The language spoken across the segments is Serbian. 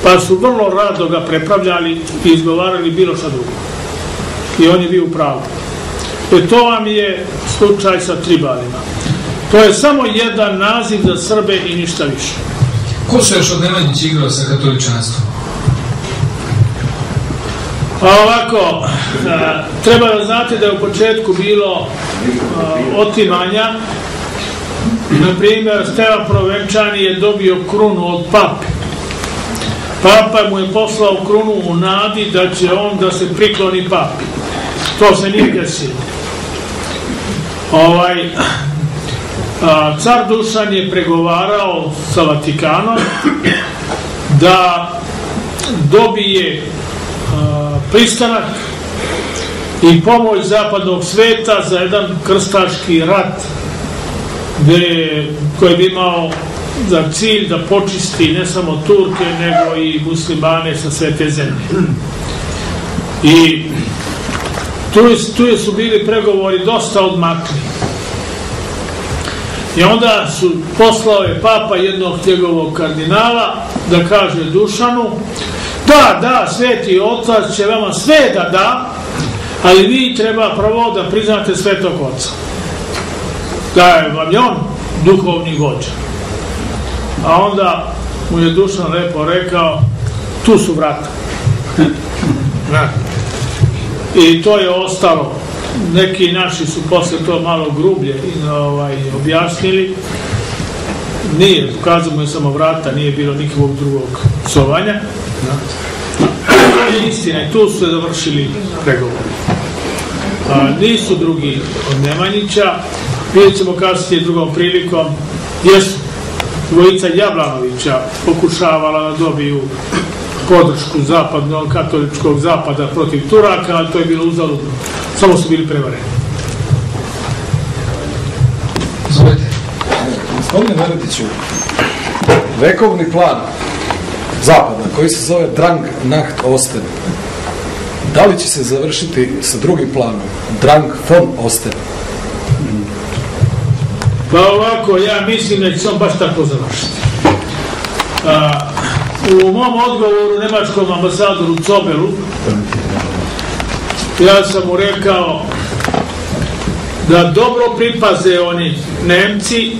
pa su vrlo rado ga prepravljali i izgovarali bilo šta drugo. I on je bio u pravu. To vam je slučaj sa tribalima. To je samo jedan naziv za Srbe i ništa više. Ko se još od Nemanjića igrao sa katoličanstvom? Ovako, treba da znate da je u početku bilo otimanja. Naprimjer, Stevan Provenčani je dobio krunu od pape. Papa mu je poslao krunu u nadi da će on da se prikloni papi. To se nije desilo. Car Dušan je pregovarao sa Vatikanom da dobije pristanak i pomoć zapadnog sveta za jedan krstaški rat koji bi imao za cilj da počisti ne samo Turke nego i muslimane sa sve te zemlje. I tu su bili pregovori dosta odmakli. I onda su poslao je papa jednog njegovog kardinala da kaže Dušanu da, sveti otac će vama sve da da, ali vi treba prvo da priznate svetog oca. Da je vam je on duhovni vođa. A onda mu je Dušan lepo rekao, tu su vrata. I to je ostalo. Neki naši su posle to malo grublje objasnili. Nije, ukazano je samo vrata, nije bilo nikakvog drugog psovanja. To je istina i tu su se završili pregovori. Nisu drugi od Nemanjića. Vidjet ćemo kasnije drugom prilikom gdje su dvojica Jablanovića pokušavala da dobiju podršku zapadnog katoličkog zapada protiv Turaka, ali to je bilo uzaludno. Samo su bili prevareni. Zovete. Gospodine Veretiću, vekovni plan zapada koji se zove Drang nach Osten, da li će se završiti sa drugim planom, Drang von Osten? Pa ovako, ja mislim da će se on baš tako završiti. U mom odgovoru nemačkom ambasadoru Cobelu ja sam mu rekao da dobro pripaze oni Nemci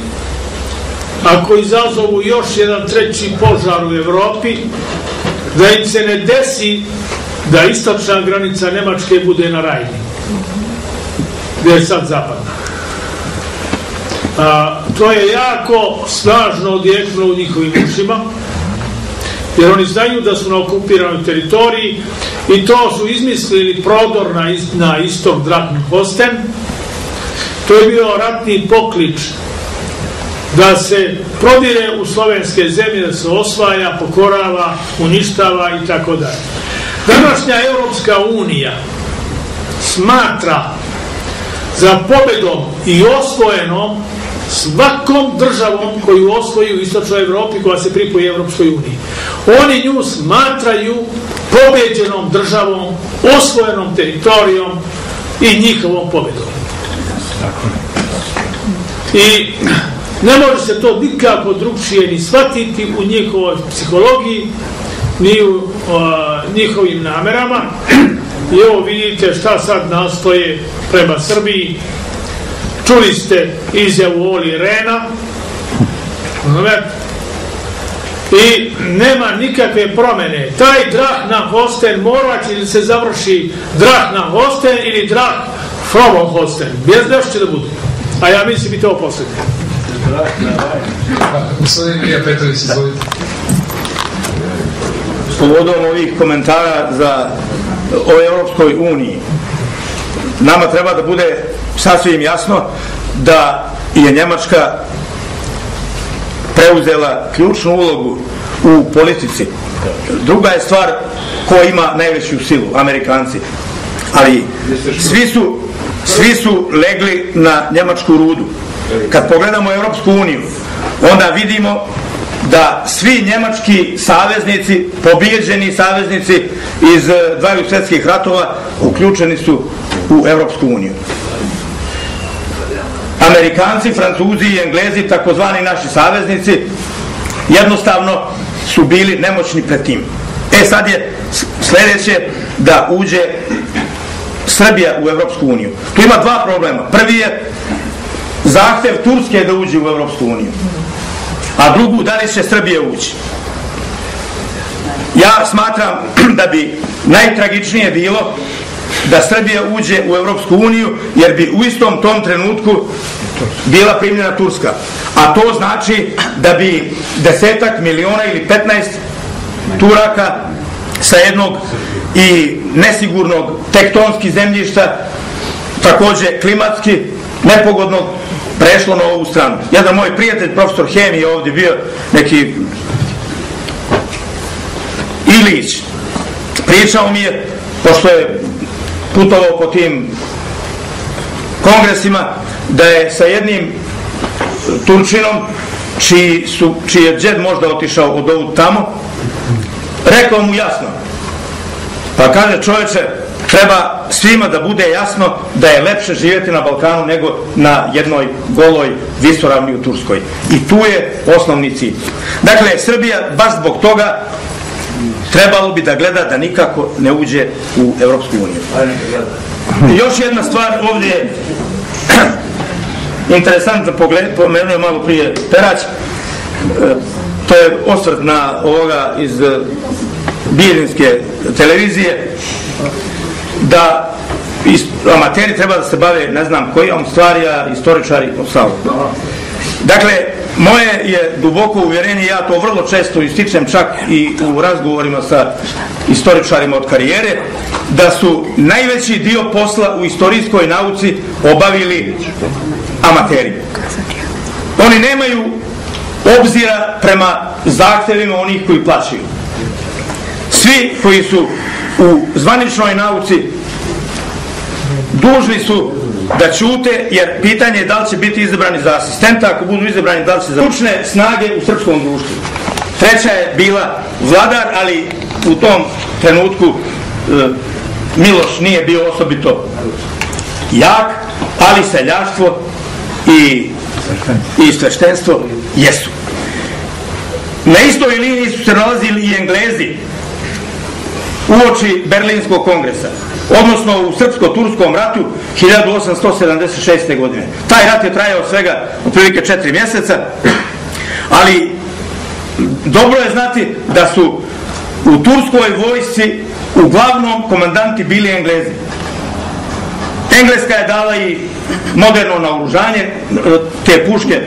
ako izazovu još jedan treći požar u Evropi, da im se ne desi da istočna granica Nemačke bude na Rajni, gdje je sad zapadna. To je jako snažno odjeknulo u njihovim ušima, jer oni znaju da su na okupiranoj teritoriji i to su izmislili prodor na istok Drachenhosten. To je bio ratni poklič da se prodire u slovenske zemlje, da se osvaja, pokorava, uništava i tako dalje. Današnja Evropska unija smatra za pobedom i osvojenom svakom državom koju osvoji u istočnoj Evropi koja se pripoji Evropskoj uniji. Oni nju smatraju pobeđenom državom, osvojenom teritorijom i njihovom pobedom. I ne može se to nikako drugčije ni shvatiti u njihovoj psihologiji, ni u njihovim namerama. I evo vidite šta sad nastoje prema Srbiji. Čuli ste izjavu Oli Rena i nema nikakve promene. Taj Drachenhosten mora će da se završi Drachenhosten ili Drach-Fromhosten. Bez nešto će da bude. A ja mislim i to poslednje. Gospodin Ilija Petrović, izvolite. Povodom ovih komentara o Europskoj uniji, nama treba da bude sasvim jasno da je Njemačka preuzela ključnu ulogu u politici. Druga je stvar ko ima najveću silu, Amerikanci. Ali svi su legli na njemačku rudu. Kad pogledamo Europsku uniju, onda vidimo da svi njemački saveznici, pobijeđeni saveznici iz dvaju svjetskih ratova, uključeni su u Europsku uniju. Amerikanci, Francuzi i Englezi, takozvani naši saveznici, jednostavno su bili nemoćni pred tim. Sad je sljedeće da uđe Srbija u Evropsku uniju. Tu ima dva problema. Prvi je zahtev Turske da uđe u Evropsku uniju, a drugu, da li će Srbija ući. Ja smatram da bi najtragičnije bilo da Srbija uđe u Evropsku uniju, jer bi u istom tom trenutku bila primljena Turska. A to znači da bi 10 miliona ili 15 Turaka sa jednog i nesigurnog tektonskih zemljišta, takođe klimatski nepogodnog, prešlo na ovu stranu. Jedan moj prijatelj, profesor hemije, ovdje bio neki Ilić, pričao mi je, pošto je putovao po tim kongresima, da je sa jednim Turčinom, čiji je džed možda otišao od ovog tamo, rekao mu jasno, pa kaže: čoveče, treba svima da bude jasno da je lepše živjeti na Balkanu nego na jednoj goloj visoravni u Turskoj. I tu je osnovni cilj. Dakle, Srbija baš zbog toga trebalo bi da gleda da nikako ne uđe u Evropsku uniju. Još jedna stvar ovdje je interesantno, pomenuo je malo prije Perać, to je osvrt na ovoga iz Bijeljinske televizije, da amateri treba da se bave ne znam kojom stvari, a istoričari ostalo. Dakle, moje je duboko uvjerenje, ja to vrlo često ističem čak i u razgovorima sa istoričarima od karijere, da su najveći dio posla u istorijskoj nauci obavili amateri. Oni nemaju obzira prema zahtevima onih koji plaćaju. Svi koji su u zvaničnoj nauci dužni su da ćute, jer pitanje je da li će biti izabrani za asistenta, ako budu izabrani da li će za stručne snage u srpskom društvu. Treća je bila vladar, ali u tom trenutku Miloš nije bio osobito jak, ali seljaštvo i sveštenstvo jesu. Na istoj liniji su se nalazili i Englezi uoči Berlinskog kongresa, odnosno u srpsko-turskom ratu 1876. godine. Taj rat je trajao svega otprilike 4 mjeseca, ali dobro je znati da su u turskoj vojsci uglavnom komandanti bili Englezi. Engleska je dala i moderno naoružanje, te puške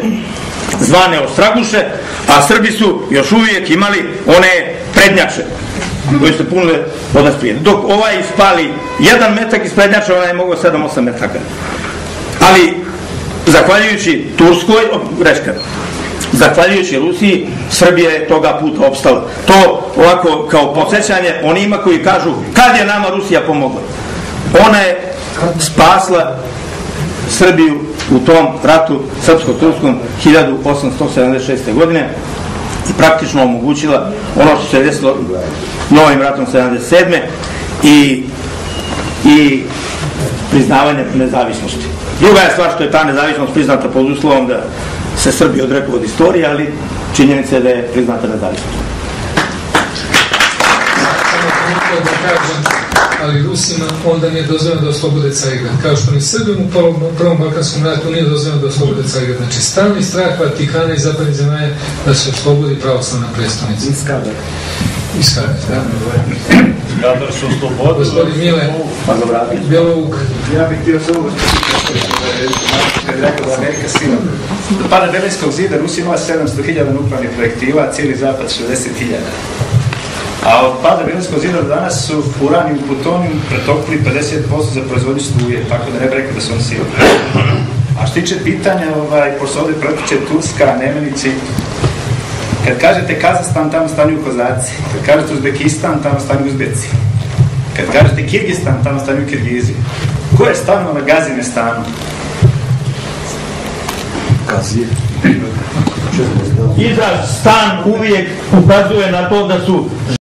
zvane ostraguše, a Srbi su još uvijek imali one prednjače koji su punile voda sprije. Dok ovaj ispali jedan metak iz prednjača, onaj je mogao 7-8 metaka. Ali, zahvaljujući Turskoj, zahvaljujući Rusiji, Srbija je toga puta opstala. To ovako kao podsjećanje onima koji kažu kad je nama Rusija pomogla. Ona je spasla Srbiju u tom ratu srpsko-turskom 1876. godine i praktično omogućila ono što se desilo novim ratom 77. i priznavanje nezavisnosti. Druga je stvar što je ta nezavisnost priznata pod uslovom da se Srbi odreku od istorije, ali činjenica je da je priznata nezavisnost. Ali Rusima onda nije dozvoljeno da oslobode Carigrad. Kao što ni Srbima u prvom Balkanskom ratu nije dozvoljeno da oslobode Carigrad. Znači, stalni strah Vatikana i zapadnih zemalja da se oslobodi pravoslavna prestonica. Iskadar, da. Iskadar su oslobodili. Gospodin Mile, Bjelovuk. Ja bih htio se uvijek, kad je rekao da Amerika sila. Do pada Berlinskog zida Rusija imala 700.000 nuklearnih projektila, a cijeli zapad 60.000. A od pada Berlinskog zida do danas su uranijum i plutonijum pretopili 50% za proizvodnju struje, tako da ne bi rekao da su oni sila. A što tiče pitanja, pošto ovdje protiče Turska, Nemenici, kad kažete Kazahstan, tamo stanju Kozaci. Kad kažete Uzbekistan, tamo stanju Uzbeci. Kad kažete Kirgistan, tamo stanju Kirgizi. Ko je stanovao na Gazine stanu? Gazije. Izraz stan uvijek ukazuje na to da su